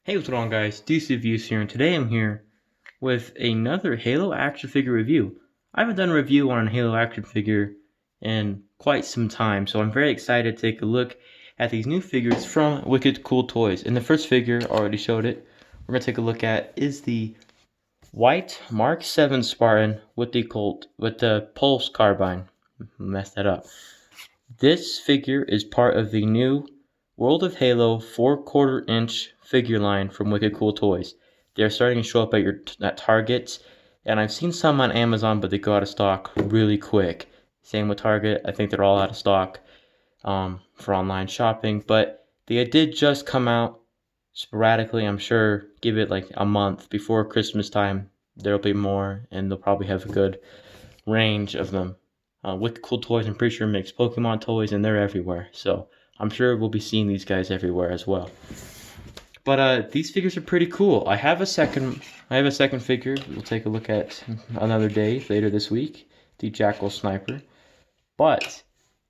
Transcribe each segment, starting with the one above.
Hey, what's going on, guys? DC Views here, and today I'm here with another Halo action figure review. I haven't done a review on a Halo action figure in quite some time, so I'm very excited to take a look at these new figures from Wicked Cool Toys. And the first figure, already showed it, we're going to take a look at is the white Mark VII Spartan with the pulse carbine. Messed that up. This figure is part of the new World of Halo 4/4 inch figure line from Wicked Cool Toys. They're starting to show up at Target, and I've seen some on Amazon, but they go out of stock really quick. Same with Target. I think they're all out of stock for online shopping, but they did just come out sporadically. I'm sure give it like a month before Christmas time. There'll be more, and they'll probably have a good range of them. Wicked Cool Toys, I'm pretty sure, makes Pokemon toys, and they're everywhere. So I'm sure we'll be seeing these guys everywhere as well. But these figures are pretty cool. I have a second figure we'll take a look at another day later this week, the Jackal Sniper. But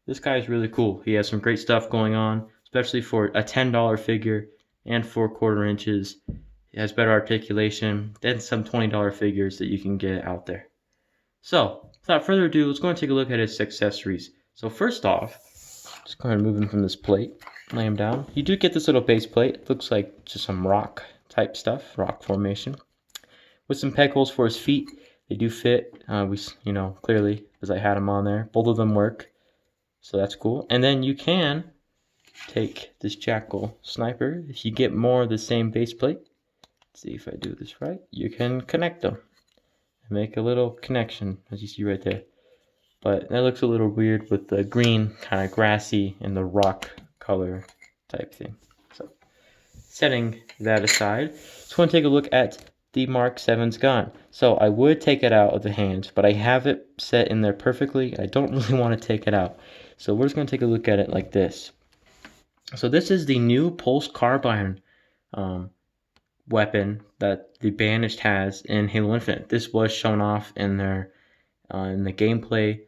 this guy is really cool. He has some great stuff going on, especially for a $10 figure and 4/4 inches. It has better articulation than some $20 figures that you can get out there. So, without further ado, let's go and take a look at his accessories. So first off, just go ahead and move him from this plate, lay him down. You do get this little base plate. It looks like just some rock type stuff, rock formation. With some peg holes for his feet. They do fit, clearly, as I had them on there. Both of them work, so that's cool. And then you can take this Jackal Sniper. If you get more of the same base plate, let's see if I do this right, you can connect them. Make a little connection, as you see right there. But that looks a little weird with the green, kind of grassy, and the rock color type thing. So, setting that aside, just want to take a look at the Mark VII's gun. So I would take it out of the hand, but I have it set in there perfectly. I don't really want to take it out. So we're just going to take a look at it like this. So this is the new pulse carbine weapon that the Banished has in Halo Infinite. This was shown off in their in the gameplay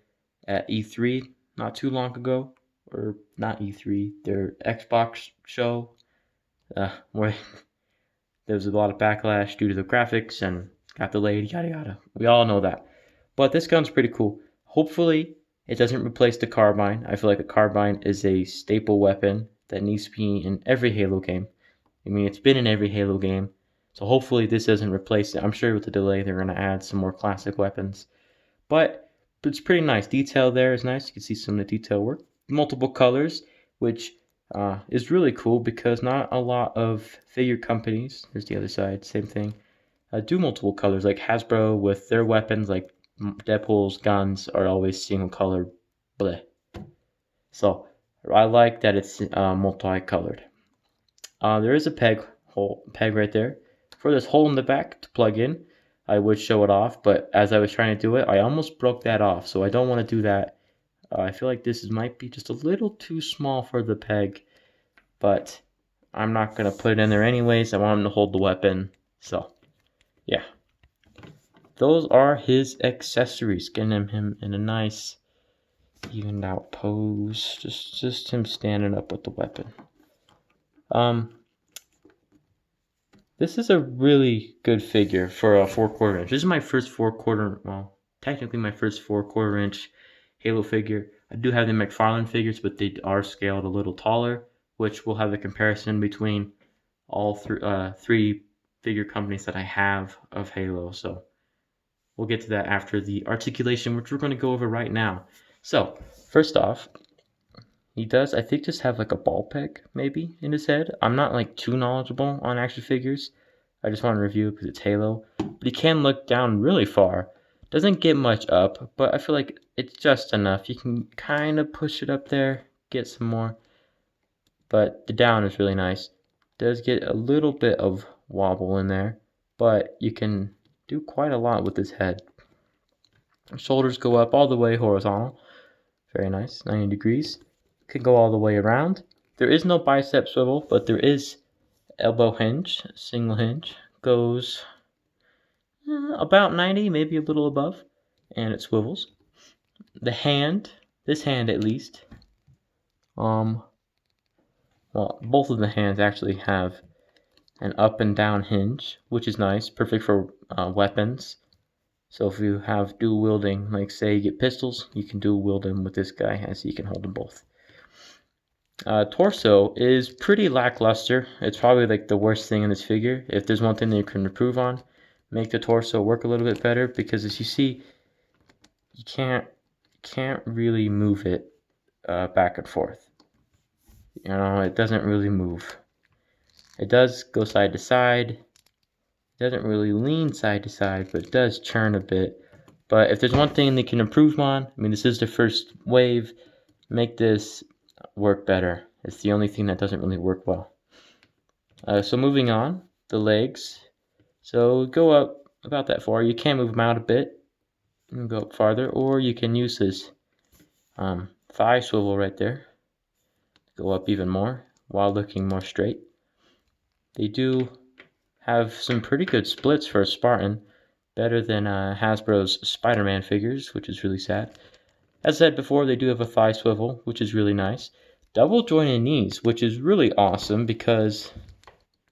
at E3 not too long ago, or not E3, their Xbox show, where there was a lot of backlash due to the graphics and got delayed, yada yada. We all know that. But this gun's pretty cool. Hopefully it doesn't replace the carbine. I feel like a carbine is a staple weapon that needs to be in every Halo game. I mean, it's been in every Halo game, so hopefully this doesn't replace it. I'm sure with the delay they're going to add some more classic weapons. But it's pretty nice. Detail there is nice. You can see some of the detail work. Multiple colors, which is really cool because not a lot of figure companies, here's the other side, same thing, do multiple colors. Like Hasbro with their weapons, like Deadpool's guns, are always single color. Bleh. So I like that it's multicolored. There is a peg right there for this hole in the back to plug in. I would show it off, but as I was trying to do it, I almost broke that off, so I don't want to do that. I feel like this might be just a little too small for the peg, but I'm not going to put it in there anyways. I want him to hold the weapon, so yeah. Those are his accessories, getting him in a nice evened out pose, just him standing up with the weapon. This is a really good figure for a 4/4 inch. This is my first 4/4, well, technically my first 4/4 inch Halo figure. I do have the McFarlane figures, but they are scaled a little taller, which will have a comparison between all three figure companies that I have of Halo. So we'll get to that after the articulation, which we're going to go over right now. So first off, he does, I think, just have like a ball peg maybe in his head. I'm not like too knowledgeable on action figures. I just want to review it because it's Halo. But he can look down really far. Doesn't get much up, but I feel like it's just enough. You can kind of push it up there, get some more. But the down is really nice. Does get a little bit of wobble in there, but you can do quite a lot with his head. Shoulders go up all the way horizontal. Very nice, 90 degrees. Can go all the way around. There is no bicep swivel, but there is elbow hinge, single hinge. Goes about 90, maybe a little above, and it swivels. The hand, this hand at least, well, both of the hands actually have an up and down hinge, which is nice, perfect for weapons. So if you have dual wielding, like say you get pistols, you can dual wield them with this guy as you can hold them both. Torso is pretty lackluster. It's probably like the worst thing in this figure. If there's one thing that you can improve on, make the torso work a little bit better, because as you see, you can't really move it back and forth. You know, it doesn't really move. It does go side to side. It doesn't really lean side to side, but it does churn a bit. But if there's one thing they can improve on, I mean, this is the first wave, make this work better. It's the only thing that doesn't really work well. So moving on, the legs. So go up about that far. You can move them out a bit and go up farther, or you can use this thigh swivel right there. Go up even more while looking more straight. They do have some pretty good splits for a Spartan, better than Hasbro's Spider-Man figures, which is really sad. As said before, they do have a thigh swivel, which is really nice. Double jointed knees, which is really awesome because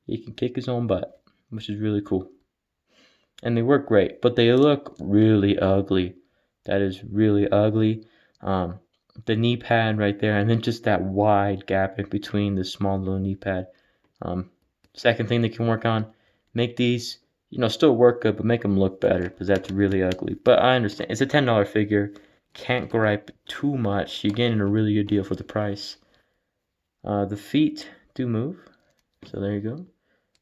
he can kick his own butt, which is really cool. And they work great, but they look really ugly. That is really ugly. The knee pad right there, and then just that wide gap in between the small little knee pad. Second thing they can work on, make these, you know, still work good, but make them look better, because that's really ugly. But I understand. It's a $10 figure. Can't gripe too much. You're getting a really good deal for the price. The feet do move, so there you go.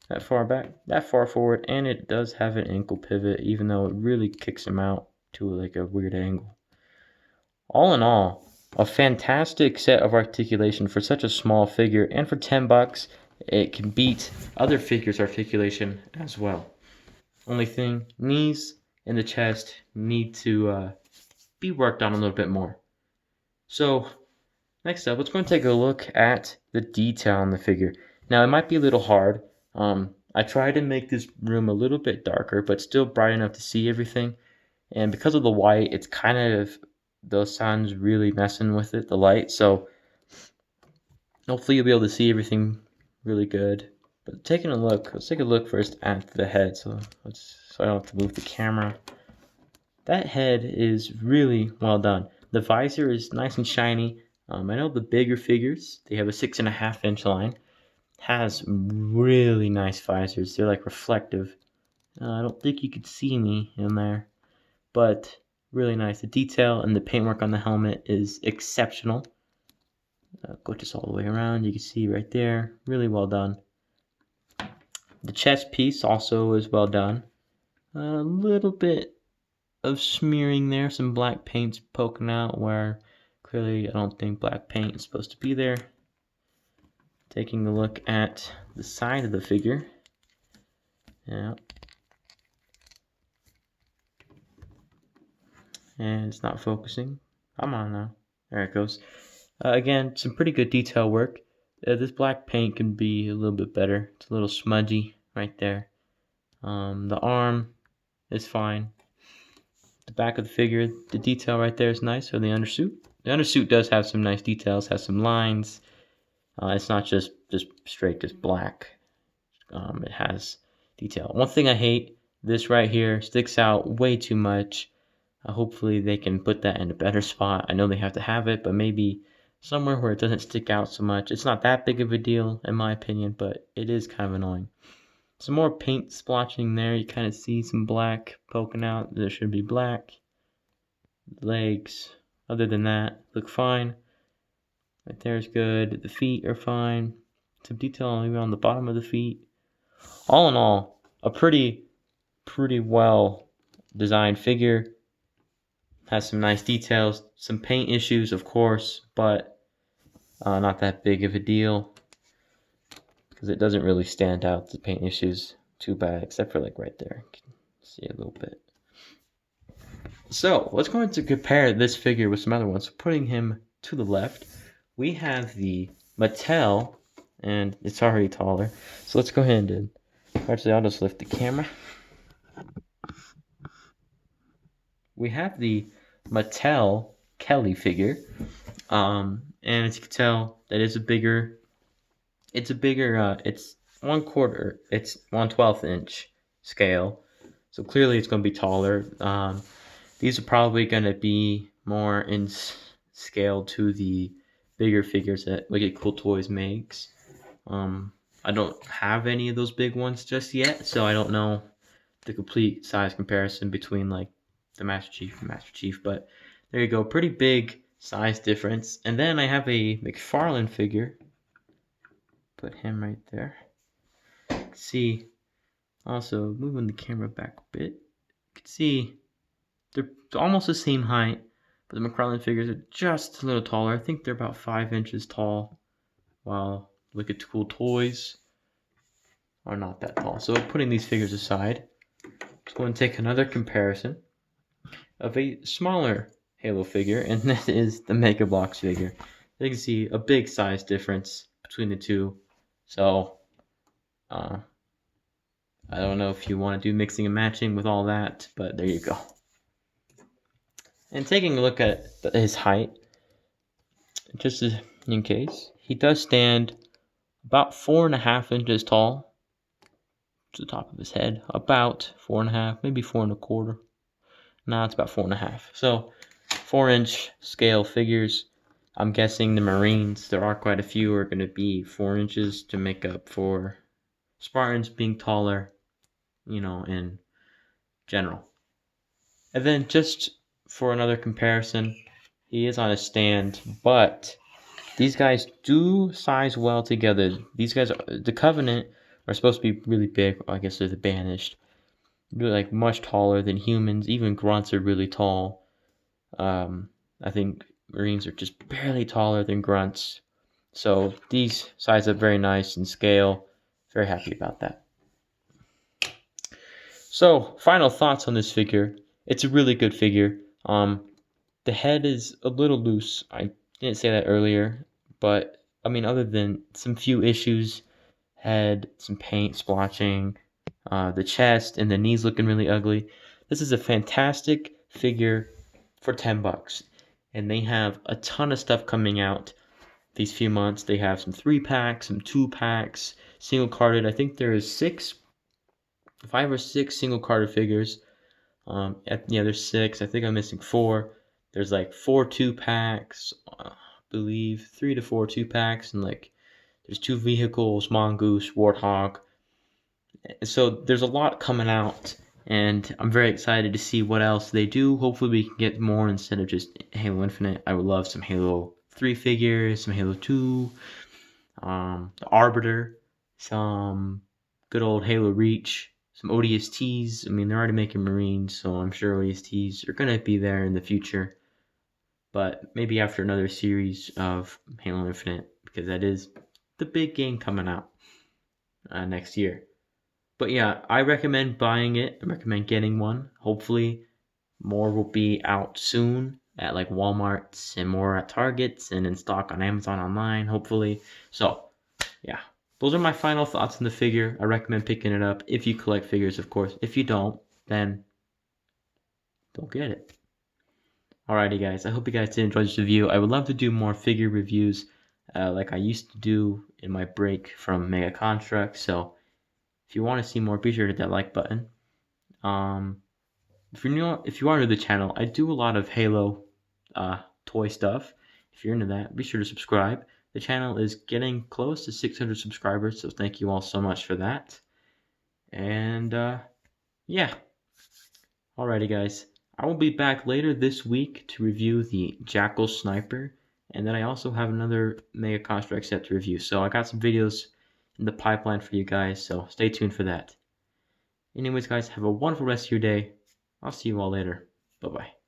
That far back, that far forward, and it does have an ankle pivot, even though it really kicks him out to like a weird angle. All in all, a fantastic set of articulation for such a small figure, and for $10, it can beat other figures' articulation as well. Only thing, knees and the chest need to be worked on a little bit more. So next up, let's go and take a look at the detail on the figure. Now, it might be a little hard. I tried to make this room a little bit darker, but still bright enough to see everything. And because of the white, it's kind of, the sun's really messing with it, the light. So hopefully you'll be able to see everything really good. But taking a look, let's take a look first at the head. So I don't have to move the camera. That head is really well done. The visor is nice and shiny. I know the bigger figures, they have a 6.5-inch line. Has really nice visors. They're like reflective. I don't think you could see me in there, but really nice. The detail and the paintwork on the helmet is exceptional. Go just all the way around. You can see right there. Really well done. The chest piece also is well done. A little bit of smearing there, some black paint's poking out where clearly I don't think black paint is supposed to be there. Taking a look at the side of the figure. Yeah. And it's not focusing. Come on now. There it goes. Again, some pretty good detail work. This black paint can be a little bit better. It's a little smudgy right there. The arm is fine. The back of the figure, the detail right there is nice for the undersuit. The undersuit does have some nice details, has some lines. It's not just straight, just black. It has detail. One thing I hate, this right here sticks out way too much. Hopefully they can put that in a better spot. I know they have to have it, but maybe somewhere where it doesn't stick out so much. It's not that big of a deal in my opinion, but it is kind of annoying. Some more paint splotching there. You kind of see some black poking out. There should be black. Legs, other than that, look fine. Right there is good. The feet are fine. Some detail maybe on the bottom of the feet. All in all, a pretty well designed figure. Has some nice details. Some paint issues, of course, but not that big of a deal, because it doesn't really stand out, the paint issues, too bad, except for like right there. You can see a little bit. So let's go into compare this figure with some other ones. So putting him to the left, we have the Mattel, and it's already taller. So let's go ahead and actually I'll just lift the camera. We have the Mattel Kelly figure, and as you can tell, that is it's 1/4. It's 1/12 inch scale, so clearly it's going to be taller. These are probably going to be more in scale to the bigger figures that Wicked Cool Toys makes. I don't have any of those big ones just yet, so I don't know the complete size comparison between like the Master Chief and Master Chief, but there you go, pretty big size difference. And then I have a McFarlane figure. Put him right there. See, also moving the camera back a bit, you can see they're almost the same height, but the McFarlane figures are just a little taller. I think they're about 5 inches tall, while Wicked Cool Toys are not that tall. So putting these figures aside, let's go and take another comparison of a smaller Halo figure, and that is the Mega Bloks figure. You can see a big size difference between the two. So I don't know if you want to do mixing and matching with all that, but there you go. And taking a look at his height, just in case, he does stand about 4.5 inches tall to the top of his head. About 4.5, maybe 4.25. No, it's about 4.5. So 4-inch scale figures. I'm guessing the Marines, there are quite a few, are going to be 4 inches to make up for Spartans being taller, you know, in general. And then just for another comparison, he is on a stand, but these guys do size well together. These guys, the Covenant, are supposed to be really big. I guess they're the Banished. Really, like, much taller than humans. Even grunts are really tall. I think Marines are just barely taller than grunts. So these size up very nice in scale. Very happy about that. So final thoughts on this figure. It's a really good figure. The head is a little loose. I didn't say that earlier, but I mean, other than some few issues, had some paint splotching, the chest and the knees looking really ugly. This is a fantastic figure for $10, and they have a ton of stuff coming out these few months. They have some 3-packs, some 2-packs, single carded. I think there is 5 or 6 single carded figures. Yeah, there's 6. I think I'm missing 4. There's like 4 2-packs, I believe 3 to 4 2-packs, and like there's 2 vehicles, Mongoose, Warthog. So there's a lot coming out, and I'm very excited to see what else they do. Hopefully we can get more instead of just Halo Infinite. I would love some Halo 3 figures, some Halo 2, the Arbiter, some good old Halo Reach, some ODSTs. I mean, they're already making Marines, so I'm sure ODSTs are going to be there in the future. But maybe after another series of Halo Infinite, because that is the big game coming out next year. But yeah, I recommend buying it. I recommend getting one. Hopefully more will be out soon at like Walmart's and more at Target's and in stock on Amazon online, hopefully. So yeah, those are my final thoughts on the figure. I recommend picking it up if you collect figures, of course. If you don't, then don't get it. Alrighty guys, I hope you guys did enjoy this review. I would love to do more figure reviews like I used to do in my break from Mega Construct. So if you want to see more, be sure to hit that like button. If you are new to the channel, I do a lot of Halo toy stuff. If you're into that, be sure to subscribe. The channel is getting close to 600 subscribers, so thank you all so much for that. And yeah. Alrighty guys, I will be back later this week to review the Jackal Sniper, and then I also have another Mega Construct set to review. So I got some videos in the pipeline for you guys, so stay tuned for that. Anyways guys, have a wonderful rest of your day. I'll see you all later. Bye bye.